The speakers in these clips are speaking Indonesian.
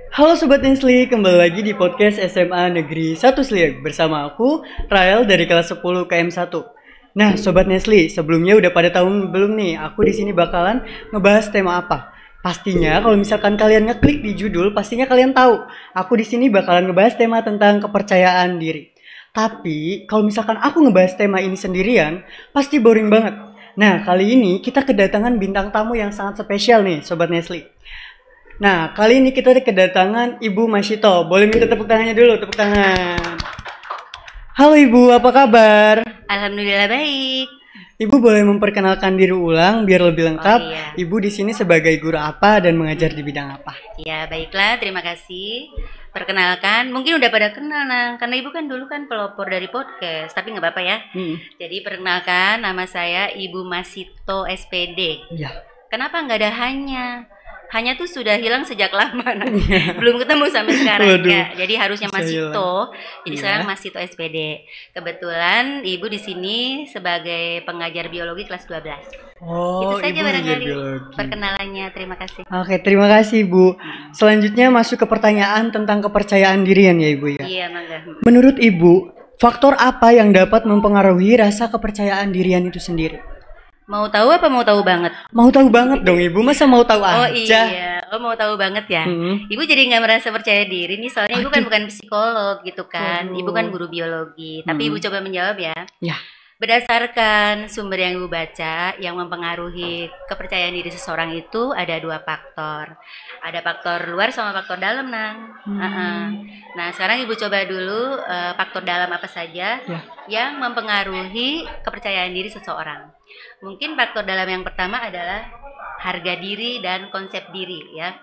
Halo Sobat Nesli, kembali lagi di podcast SMA Negeri 1 Sliak bersama aku, Rael dari kelas 10 KM1. Nah, Sobat Nesli, sebelumnya udah pada tahu belum nih, aku di sini bakalan ngebahas tema apa? Pastinya kalau misalkan kalian ngeklik di judul, pastinya kalian tahu. Aku di sini bakalan ngebahas tema tentang kepercayaan diri. Tapi, kalau misalkan aku ngebahas tema ini sendirian, pasti boring banget. Nah, kali ini kita kedatangan bintang tamu yang sangat spesial nih, Sobat Nesli. Nah, kali ini kita kedatangan Ibu Masito. Boleh minta tepuk tangannya dulu, tepuk tangan. Halo Ibu, apa kabar? Alhamdulillah baik. Ibu boleh memperkenalkan diri ulang biar lebih lengkap. Oh, iya. Ibu di sini sebagai guru apa dan mengajar di bidang apa? Ya baiklah, terima kasih. Perkenalkan, mungkin udah pada kenal Nang, karena Ibu kan dulu kan pelopor dari podcast, tapi nggak apa-apa ya. Jadi perkenalkan, nama saya Ibu Masito SPD. Ya. Kenapa nggak ada hanya? Hanya tuh sudah hilang sejak lama, Nang. Belum ketemu sampai sekarang. Waduh, Ya. Jadi harusnya bisa Masito. Jadi Iya. sekarang Masito SPD. Kebetulan Ibu di sini sebagai pengajar biologi kelas 12. Oh, Itu saja Ibu ngajar barangkali biologi. perkenalannya. Terima kasih. Oke, terima kasih Ibu. Selanjutnya masuk ke pertanyaan tentang kepercayaan dirian ya Ibu ya. Iya, mangga. Menurut Ibu, faktor apa yang dapat mempengaruhi rasa kepercayaan dirian itu sendiri? Mau tahu apa mau tahu banget? Mau tahu banget dong Ibu, masa mau tahu Oh aja? iya, mau tahu banget ya. Mm-mm. Ibu jadi nggak merasa percaya diri nih, soalnya Ibu kan Aduh. bukan psikolog gitu kan. Waduh. Ibu kan guru biologi. Tapi Ibu coba menjawab ya. Ya. Berdasarkan sumber yang Ibu baca, yang mempengaruhi kepercayaan diri seseorang itu ada 2 faktor. Ada faktor luar sama faktor dalam, Nang. Nah, sekarang Ibu coba dulu faktor dalam apa saja Ya. yang mempengaruhi kepercayaan diri seseorang. Mungkin faktor dalam yang pertama adalah harga diri dan konsep diri ya.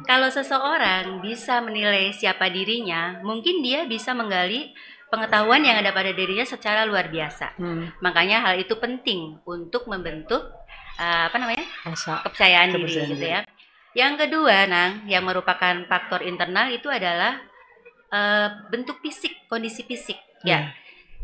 Kalau seseorang bisa menilai siapa dirinya, mungkin dia bisa menggali pengetahuan yang ada pada dirinya secara luar biasa. Makanya hal itu penting untuk membentuk Rasa kepercayaan diri Kepercayaan gitu diri. ya. Yang kedua, Nang, yang merupakan faktor internal itu adalah bentuk fisik, kondisi fisik ya.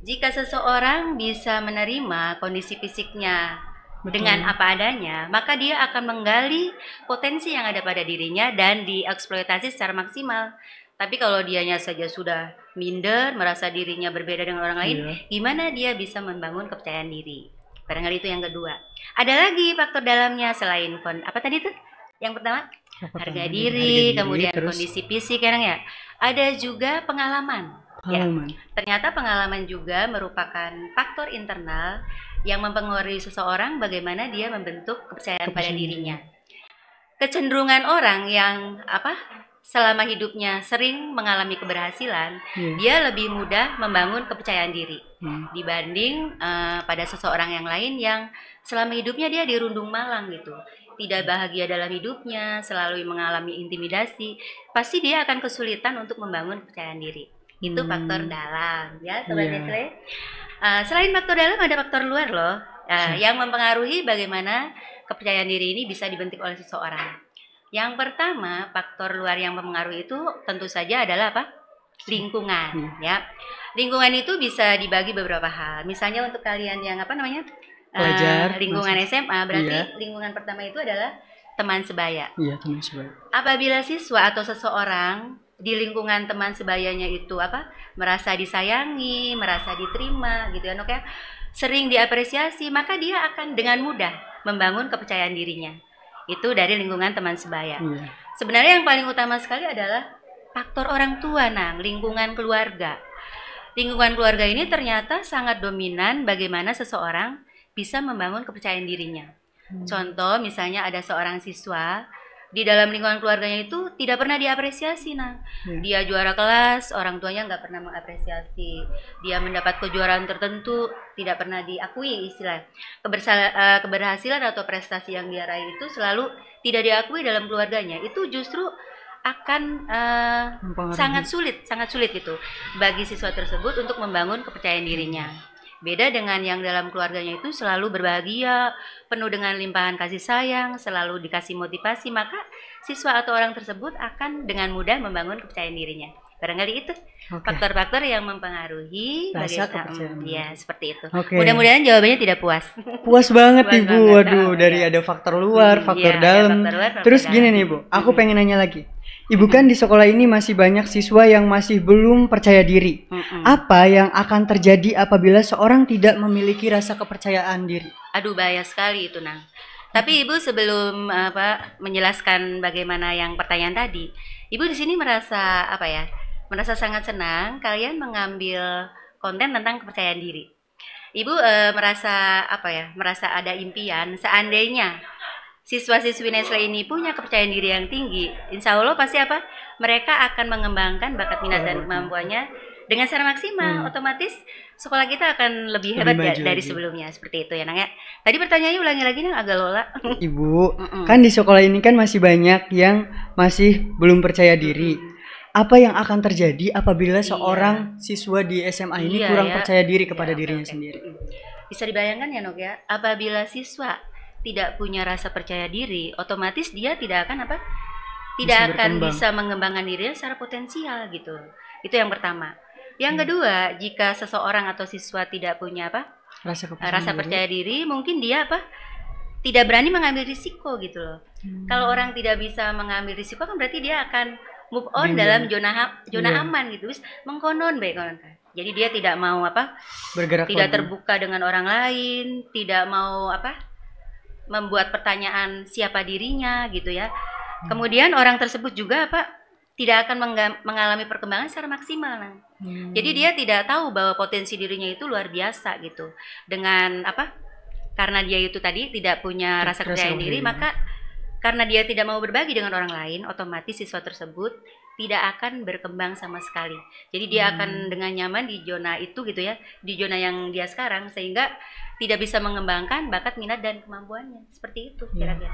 Jika seseorang bisa menerima kondisi fisiknya Betul. dengan apa adanya, maka dia akan menggali potensi yang ada pada dirinya dan dieksploitasi secara maksimal. Tapi kalau dianya saja sudah minder, merasa dirinya berbeda dengan orang lain, Iya. gimana dia bisa membangun kepercayaan diri? Barangkali itu yang kedua. Ada lagi faktor dalamnya selain apa tadi tuh? Yang pertama, harga diri, kemudian terus kondisi fisik ya. Ada juga pengalaman. Ya, pengalaman. ternyata pengalaman juga merupakan faktor internal yang mempengaruhi seseorang bagaimana dia membentuk kepercayaan pada Kepercayaan dirinya. Kecenderungan orang yang selama hidupnya sering mengalami keberhasilan, Iya. dia lebih mudah membangun kepercayaan diri dibanding pada seseorang yang lain yang selama hidupnya dia dirundung malang gitu. Tidak bahagia dalam hidupnya, selalu mengalami intimidasi, pasti dia akan kesulitan untuk membangun kepercayaan diri. Itu faktor dalam ya Sobat Iya. Nesle. Selain faktor dalam ada faktor luar loh yang mempengaruhi bagaimana kepercayaan diri ini bisa dibentuk oleh seseorang. Yang pertama, faktor luar yang mempengaruhi itu tentu saja adalah apa? Lingkungan ya. Lingkungan itu bisa dibagi beberapa hal. Misalnya untuk kalian yang Pelajar, lingkungan SMA, berarti Iya. lingkungan pertama itu adalah teman sebaya. Iya, teman sebaya. Apabila siswa atau seseorang di lingkungan teman sebayanya itu merasa disayangi, merasa diterima gitu ya, oke, sering diapresiasi, maka dia akan dengan mudah membangun kepercayaan dirinya. Itu dari lingkungan teman sebaya. Iya. Sebenarnya yang paling utama sekali adalah faktor orang tua, Nang, lingkungan keluarga. Lingkungan keluarga ini ternyata sangat dominan bagaimana seseorang bisa membangun kepercayaan dirinya. Contoh misalnya ada seorang siswa di dalam lingkungan keluarganya itu tidak pernah diapresiasi, Nah. Dia juara kelas, orang tuanya nggak pernah mengapresiasi. Dia mendapat kejuaraan tertentu, tidak pernah diakui istilah. Keberhasilan atau prestasi yang dia raih itu selalu tidak diakui dalam keluarganya. Itu justru akan sangat sulit gitu bagi siswa tersebut untuk membangun kepercayaan dirinya. Beda dengan yang dalam keluarganya itu selalu berbahagia, penuh dengan limpahan kasih sayang, selalu dikasih motivasi, maka siswa atau orang tersebut akan dengan mudah membangun kepercayaan dirinya. Barangkali itu faktor-faktor yang mempengaruhi Rasa kepercayaan diri. ya, seperti itu. Oke. Mudah-mudahan jawabannya tidak puas. Puas banget Puas Ibu. banget. Waduh, dari Iya. ada faktor luar, faktor Iya, ada dalam. faktor luar, faktor Terus gini dalam. nih Bu, aku pengen nanya lagi. Ibu kan di sekolah ini masih banyak siswa yang masih belum percaya diri. Apa yang akan terjadi apabila seorang tidak memiliki rasa kepercayaan diri? Aduh, bahaya sekali itu, Nang. Tapi Ibu sebelum menjelaskan bagaimana yang pertanyaan tadi, Ibu di sini merasa merasa sangat senang kalian mengambil konten tentang kepercayaan diri. Ibu merasa merasa ada impian seandainya siswa-siswi Nestle ini punya kepercayaan diri yang tinggi, insya Allah pasti mereka akan mengembangkan bakat minat dan kemampuannya dengan secara maksimal. Otomatis sekolah kita akan lebih hebat dari sebelumnya, seperti itu ya Nang ya. Tadi pertanyaannya ulangi lagi Nang, agak lola. Ibu, kan di sekolah ini kan masih banyak yang masih belum percaya diri. Apa yang akan terjadi apabila seorang siswa di SMA ini kurang percaya diri kepada dirinya sendiri? Bisa dibayangkan ya Nok ya, apabila siswa tidak punya rasa percaya diri, otomatis dia tidak akan bisa mengembangkan dirinya secara potensial gitu. Itu yang pertama. Yang kedua, jika seseorang atau siswa tidak punya rasa percaya diri, mungkin dia tidak berani mengambil risiko gitu loh. Kalau orang tidak bisa mengambil risiko kan berarti dia akan move on dalam zona aman gitu, mengkonon baik kan. Jadi dia tidak mau bergerak, tidak terbuka dengan orang lain, tidak mau membuat pertanyaan siapa dirinya gitu ya. Kemudian orang tersebut juga tidak akan mengalami perkembangan secara maksimal. Jadi dia tidak tahu bahwa potensi dirinya itu luar biasa gitu. Dengan karena dia itu tadi tidak punya rasa percaya diri, maka karena dia tidak mau berbagi dengan orang lain, otomatis siswa tersebut tidak akan berkembang sama sekali. Jadi dia akan dengan nyaman di zona itu gitu ya, di zona yang dia sekarang, sehingga tidak bisa mengembangkan bakat minat dan kemampuannya. Seperti itu kira-kira.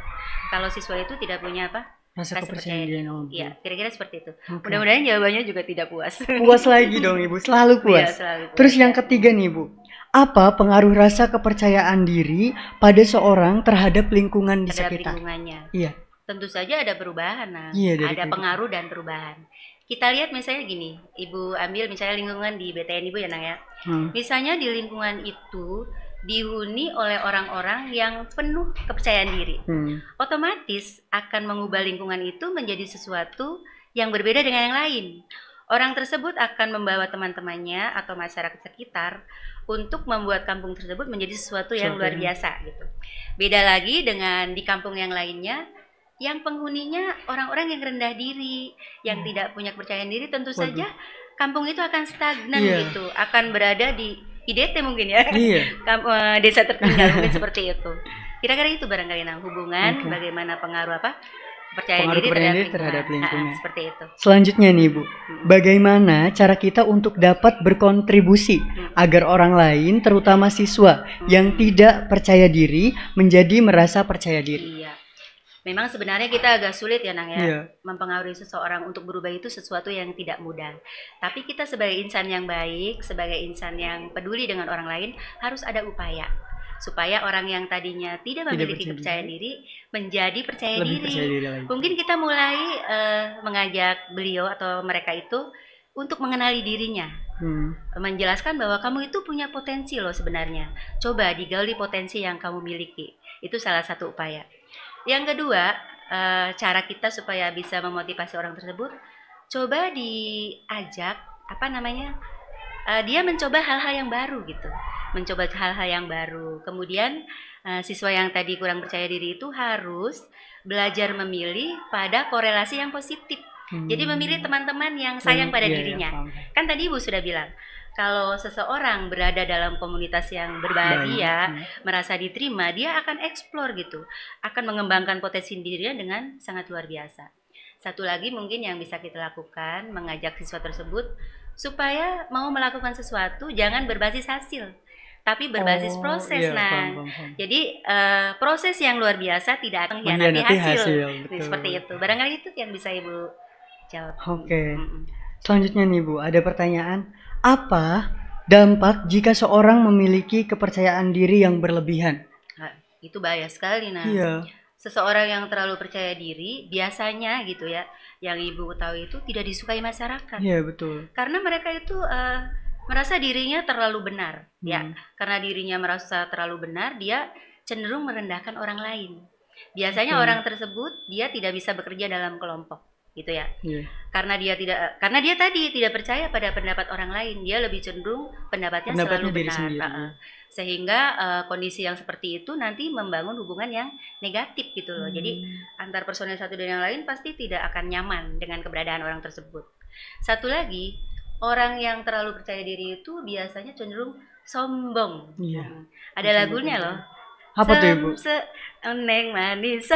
Kalau siswa itu tidak punya rasa kepercayaan diri. Iya, kira-kira seperti itu. Mudah-mudahan jawabannya juga tidak puas. Puas lagi dong Ibu, selalu puas. Selalu puas. Terus yang ketiga nih Bu, apa pengaruh rasa kepercayaan diri pada seorang terhadap lingkungan di sekitar? Lingkungannya. Iya. Tentu saja ada perubahan, ada pengaruh dan perubahan. Kita lihat misalnya gini, Ibu ambil misalnya lingkungan di BTN Ibu ya Nang ya. Misalnya di lingkungan itu dihuni oleh orang-orang yang penuh kepercayaan diri, otomatis akan mengubah lingkungan itu menjadi sesuatu yang berbeda dengan yang lain. Orang tersebut akan membawa teman-temannya atau masyarakat sekitar untuk membuat kampung tersebut menjadi sesuatu yang luar biasa gitu. Beda lagi dengan di kampung yang lainnya, yang penghuninya orang-orang yang rendah diri, yang tidak punya kepercayaan diri, tentu saja kampung itu akan stagnan gitu, akan berada di IDT mungkin ya, desa tertinggal mungkin seperti itu. Kira-kira itu barangkali Nang, hubungan bagaimana pengaruh percaya diri terhadap lingkungan. Seperti itu. Selanjutnya nih Bu, bagaimana cara kita untuk dapat berkontribusi agar orang lain, terutama siswa yang tidak percaya diri, menjadi merasa percaya diri? Iya. Memang sebenarnya kita agak sulit ya Nang ya, mempengaruhi seseorang untuk berubah itu sesuatu yang tidak mudah. Tapi kita sebagai insan yang baik, sebagai insan yang peduli dengan orang lain, harus ada upaya supaya orang yang tadinya tidak memiliki kepercayaan diri menjadi percaya diri. Mungkin kita mulai mengajak beliau atau mereka itu untuk mengenali dirinya, menjelaskan bahwa kamu itu punya potensi loh sebenarnya. Coba digali potensi yang kamu miliki. Itu salah satu upaya. Yang kedua, cara kita supaya bisa memotivasi orang tersebut, coba diajak dia mencoba hal-hal yang baru gitu, mencoba hal-hal yang baru. Kemudian siswa yang tadi kurang percaya diri itu harus belajar memilih pada korelasi yang positif. Jadi memilih teman-teman yang sayang pada dirinya. Kan tadi Ibu sudah bilang, kalau seseorang berada dalam komunitas yang berbahagia, merasa diterima, dia akan eksplor gitu, akan mengembangkan potensi dirinya dengan sangat luar biasa. Satu lagi mungkin yang bisa kita lakukan, mengajak siswa tersebut supaya mau melakukan sesuatu jangan berbasis hasil, tapi berbasis proses. Jadi proses yang luar biasa tidak akan mengkhianati hasil. Seperti itu. Barangkali itu yang bisa Ibu jawab. Selanjutnya nih Bu, ada pertanyaan. Apa dampak jika seorang memiliki kepercayaan diri yang berlebihan? Itu bahaya sekali Seseorang yang terlalu percaya diri biasanya gitu ya, yang Ibu tahu itu tidak disukai masyarakat. Iya betul. Karena mereka itu merasa dirinya terlalu benar, ya. Karena dirinya merasa terlalu benar, dia cenderung merendahkan orang lain. Biasanya orang tersebut dia tidak bisa bekerja dalam kelompok. gitu ya. Iya. Karena dia tadi tidak percaya pada pendapat orang lain, dia lebih cenderung pendapatnya selalu Diri benar. sendiri. Sehingga kondisi yang seperti itu nanti membangun hubungan yang negatif gitu loh. Jadi antar personil satu dan yang lain pasti tidak akan nyaman dengan keberadaan orang tersebut. Satu lagi, orang yang terlalu percaya diri itu biasanya cenderung sombong. Iya. Ada lagunya loh. Apa tuh Ibu? Neng manis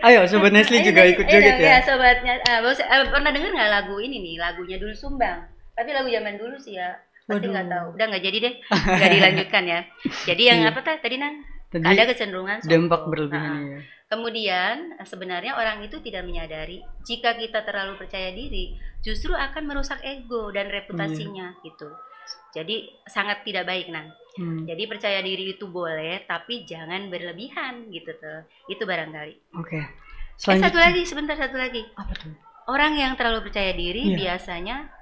Ayo Sobat Nesli juga ikut joget ya. Ya sobatnya. Pernah dengar nggak lagu ini nih? Lagunya Dul Sumbang. Tapi lagu zaman dulu sih ya. Pasti nggak tahu. Udah nggak jadi deh. Nggak dilanjutkan ya. Jadi yang apa tadi Nang? Ada kecenderungan sombong. Dampak berlebihan ya. Kemudian sebenarnya orang itu tidak menyadari jika kita terlalu percaya diri justru akan merusak ego dan reputasinya gitu. Jadi sangat tidak baik Nang. Jadi percaya diri itu boleh tapi jangan berlebihan gitu tuh. Itu barangkali. Oke. Satu lagi. Apa tuh? Orang yang terlalu percaya diri biasanya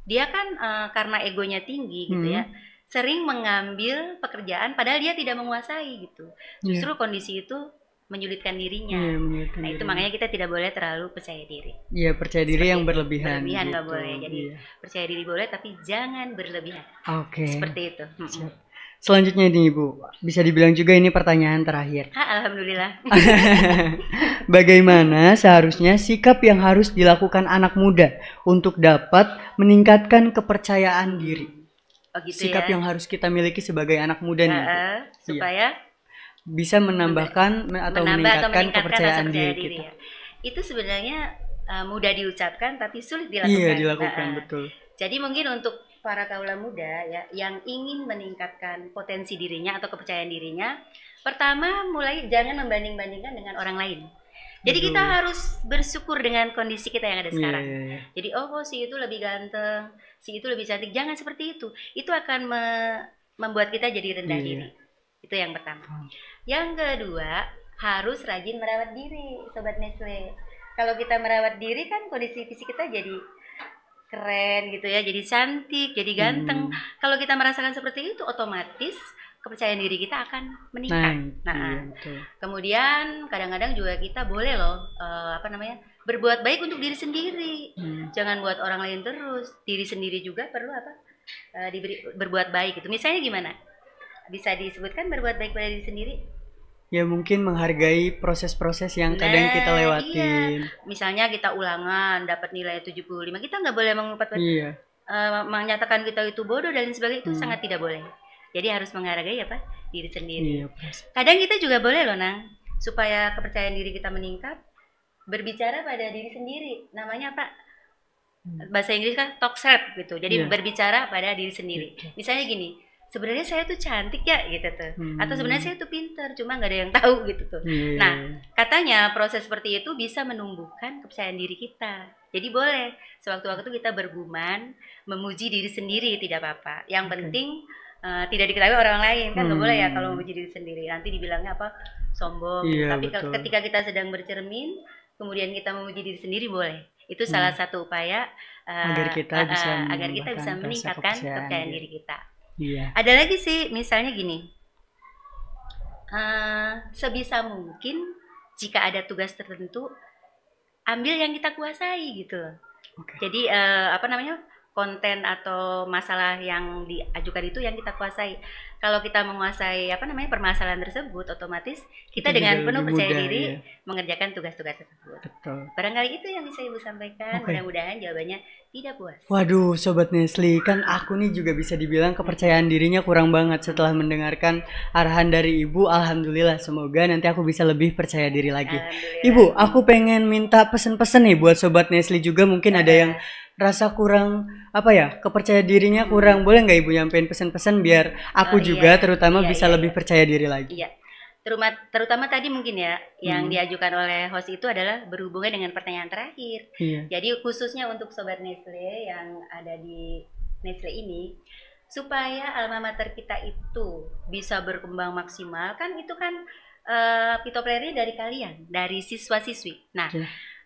dia kan karena egonya tinggi gitu ya. Sering mengambil pekerjaan padahal dia tidak menguasai gitu. Justru kondisi itu menyulitkan dirinya. Nah itu makanya kita tidak boleh terlalu percaya diri. Iya, percaya diri yang berlebihan. Berlebihan nggak boleh. Jadi percaya diri boleh tapi jangan berlebihan. Oke. Seperti itu. Selanjutnya nih Ibu, bisa dibilang juga ini pertanyaan terakhir. Alhamdulillah. Bagaimana seharusnya sikap yang harus dilakukan anak muda untuk dapat meningkatkan kepercayaan diri? Oh gitu sikap yang harus kita miliki sebagai anak muda nih. Supaya bisa menambahkan atau meningkatkan kepercayaan diri kita. Ya. Itu sebenarnya mudah diucapkan tapi sulit dilakukan. Iya, dilakukan betul. Jadi mungkin untuk para kaula muda ya yang ingin meningkatkan potensi dirinya atau kepercayaan dirinya, pertama mulai jangan membanding-bandingkan dengan orang lain. Jadi kita harus bersyukur dengan kondisi kita yang ada sekarang. Jadi si itu lebih ganteng, si itu lebih cantik. Jangan seperti itu. Itu akan membuat kita jadi rendah diri. Itu yang pertama. Yang kedua, harus rajin merawat diri, Sobat Nestle. Kalau kita merawat diri kan kondisi fisik kita jadi keren gitu ya, jadi cantik, jadi ganteng. Kalau kita merasakan seperti itu, otomatis kepercayaan diri kita akan meningkat. Kemudian kadang-kadang juga kita boleh loh, berbuat baik untuk diri sendiri. Jangan buat orang lain terus. Diri sendiri juga perlu berbuat baik gitu. Misalnya gimana? Bisa disebutkan berbuat baik pada diri sendiri? Ya mungkin menghargai proses-proses yang kadang kita lewatin. Iya. Misalnya kita ulangan dapat nilai 75, kita nggak boleh menyatakan kita itu bodoh dan sebagainya, itu sangat tidak boleh. Jadi harus menghargai diri sendiri. Kadang kita juga boleh loh Nang, supaya kepercayaan diri kita meningkat, berbicara pada diri sendiri. Namanya apa? Bahasa Inggris kan talk self gitu. Jadi berbicara pada diri sendiri. Misalnya gini, sebenarnya saya tuh cantik ya gitu tuh, atau sebenarnya saya tuh pintar cuma nggak ada yang tahu gitu tuh. Nah katanya proses seperti itu bisa menumbuhkan kepercayaan diri kita. Jadi boleh sewaktu-waktu kita bergumam memuji diri sendiri, tidak apa-apa. Yang penting tidak diketahui orang lain kan. Nggak boleh ya kalau memuji diri sendiri, nanti dibilangnya sombong. Tapi ketika kita sedang bercermin kemudian kita memuji diri sendiri boleh. Itu salah satu upaya agar kita bisa meningkatkan kepercayaan diri kita. Ada lagi sih, misalnya gini, sebisa mungkin jika ada tugas tertentu, ambil yang kita kuasai gitu loh. Jadi konten atau masalah yang diajukan itu yang kita kuasai. Kalau kita menguasai permasalahan tersebut, otomatis kita dengan penuh percaya diri mengerjakan tugas-tugas tersebut. Barangkali itu yang bisa Ibu sampaikan. Mudah-mudahan jawabannya tidak puas. Waduh, Sobat Nesli, kan aku nih juga bisa dibilang kepercayaan dirinya kurang banget setelah mendengarkan arahan dari Ibu. Alhamdulillah, semoga nanti aku bisa lebih percaya diri lagi. Ibu, aku pengen minta pesen-pesen nih buat Sobat Nesli juga, mungkin ada yang rasa kurang kepercaya dirinya kurang. Boleh nggak Ibu nyampein pesan-pesan biar aku juga terutama bisa lebih percaya diri lagi? Terutama tadi mungkin ya yang diajukan oleh host itu adalah berhubungan dengan pertanyaan terakhir. Jadi khususnya untuk Sobat Nestle yang ada di Nestle ini, supaya alma mater kita itu bisa berkembang maksimal, kan itu kan pitopleri dari kalian, dari siswa-siswi. Nah,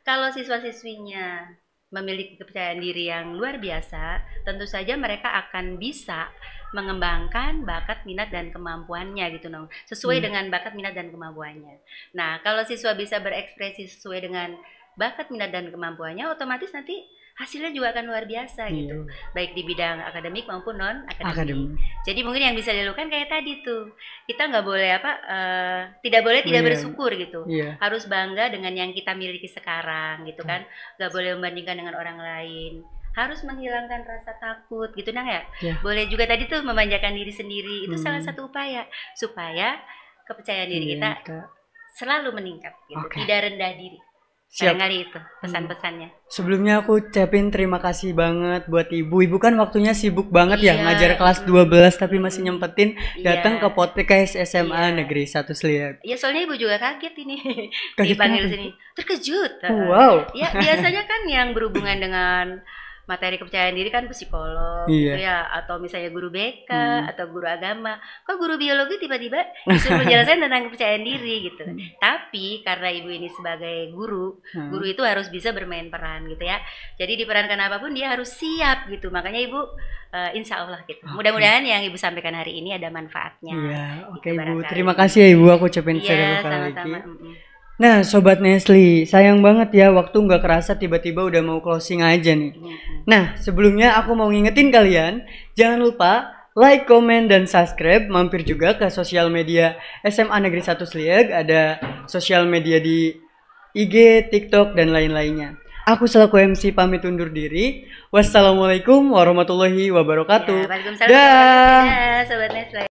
kalau siswa-siswinya memiliki kepercayaan diri yang luar biasa, tentu saja mereka akan bisa mengembangkan bakat, minat, dan kemampuannya gitu sesuai dengan bakat, minat, dan kemampuannya. Nah, kalau siswa bisa berekspresi sesuai dengan bakat, minat dan kemampuannya, otomatis nanti hasilnya juga akan luar biasa gitu. Baik di bidang akademik maupun non akademik. Jadi mungkin yang bisa dilakukan kayak tadi tuh, kita nggak boleh tidak boleh tidak bersyukur gitu. Harus bangga dengan yang kita miliki sekarang gitu kan. Nggak boleh membandingkan dengan orang lain. Harus menghilangkan rasa takut gitu ya. Boleh juga tadi tuh memanjakan diri sendiri. Itu salah satu upaya supaya kepercayaan diri kita selalu meningkat gitu. Tidak rendah diri. Kali itu pesan-pesannya. Sebelumnya aku ucapin terima kasih banget buat Ibu. Ibu kan waktunya sibuk banget ya ngajar kelas 12 tapi masih nyempetin datang ke podcast SMA Negeri 1 Sliak. Iya, soalnya Ibu juga kaget ini. Dipanggil sini. Terkejut. Wow. Ya, biasanya kan yang berhubungan dengan materi kepercayaan diri kan psikolog gitu ya, atau misalnya guru BK atau guru agama. Kok guru biologi tiba-tiba disuruh menjelaskan tentang kepercayaan diri gitu. Tapi karena Ibu ini sebagai guru itu harus bisa bermain peran gitu ya. Jadi diperankan apapun dia harus siap gitu. Makanya Ibu insya Allah gitu. Mudah-mudahan yang Ibu sampaikan hari ini ada manfaatnya. Iya, oke Ibu. Terima kasih ya Ibu, aku ucapin sekali lagi. Nah, Sobat Nesli, sayang banget ya waktu nggak kerasa tiba-tiba udah mau closing aja nih. Nah, sebelumnya aku mau ngingetin kalian, jangan lupa like, komen, dan subscribe. Mampir juga ke sosial media SMA Negeri 1 Sliak, ada sosial media di IG, TikTok, dan lain-lainnya. Aku selaku MC pamit undur diri. Wassalamualaikum warahmatullahi wabarakatuh. Waalaikumsalam warahmatullahi wabarakatuh, Sobat Nesli.